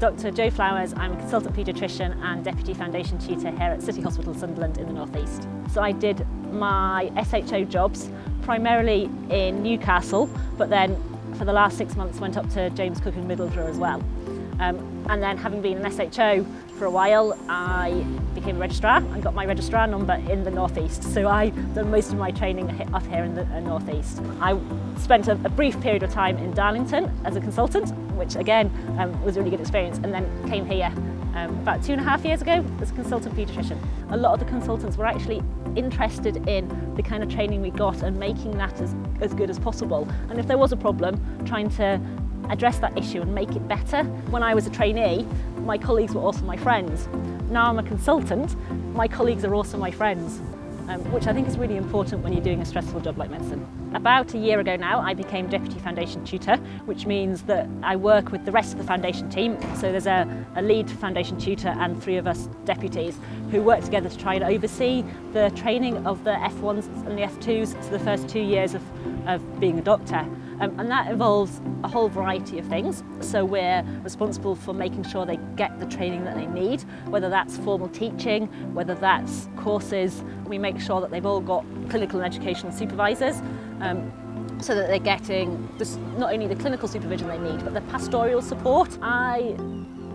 Dr. Jo Flowers. I'm a consultant paediatrician and deputy foundation tutor here at City Hospital Sunderland in the North East. So I did my SHO jobs primarily in Newcastle, but then for the last 6 months went up to James Cook in Middlesbrough as well. And then having been an SHO for a while, I became a registrar and got my registrar number in the North East. So I've done most of my training up here in the North East. I spent a brief period of time in Darlington as a consultant, which again was a really good experience, and then came here about 2.5 years ago as a consultant paediatrician. A lot of the consultants were actually interested in the kind of training we got and making that as good as possible. And if there was a problem, trying to address that issue and make it better. When I was a trainee, my colleagues were also my friends. Now I'm a consultant, my colleagues are also my friends, which I think is really important when you're doing a stressful job like medicine. About a year ago now, I became deputy foundation tutor, which means that I work with the rest of the foundation team. So there's a lead foundation tutor and 3 of us deputies who work together to try and oversee the training of the F1s and the F2s, so the first 2 years of being a doctor. And that involves a whole variety of things. So we're responsible for making sure they get the training that they need, whether that's formal teaching, whether that's courses. We make sure that they've all got clinical and educational supervisors, so that they're getting not only the clinical supervision they need, but the pastoral support. I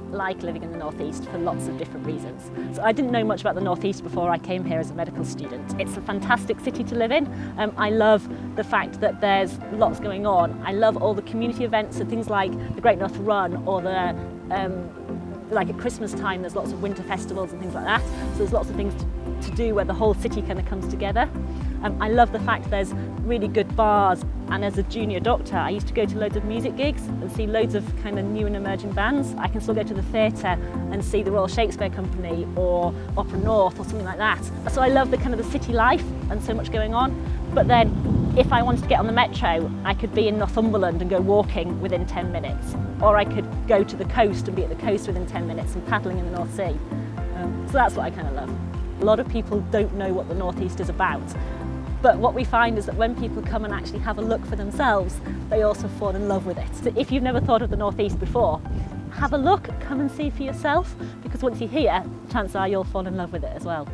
like living in the North East for lots of different reasons. So I didn't know much about the North East before I came here as a medical student. It's a fantastic city to live in. I love the fact that there's lots going on. I love all the community events, so things like the Great North Run or the like at Christmas time there's lots of winter festivals and things like that. So there's lots of things to do where the whole city kind of comes together. I love the fact there's really good bars, and as a junior doctor I used to go to loads of music gigs and see loads of kind of new and emerging bands. I can still go to the theatre and see the Royal Shakespeare Company or Opera North or something like that. So I love the kind of the city life and so much going on. But then if I wanted to get on the metro, I could be in Northumberland and go walking within 10 minutes. Or I could go to the coast and be at the coast within 10 minutes and paddling in the North Sea. So that's what I kind of love. A lot of people don't know what the North East is about. But what we find is that when people come and actually have a look for themselves, they also fall in love with it. So if you've never thought of the North East before, have a look, come and see for yourself, because once you're here, chances are you'll fall in love with it as well.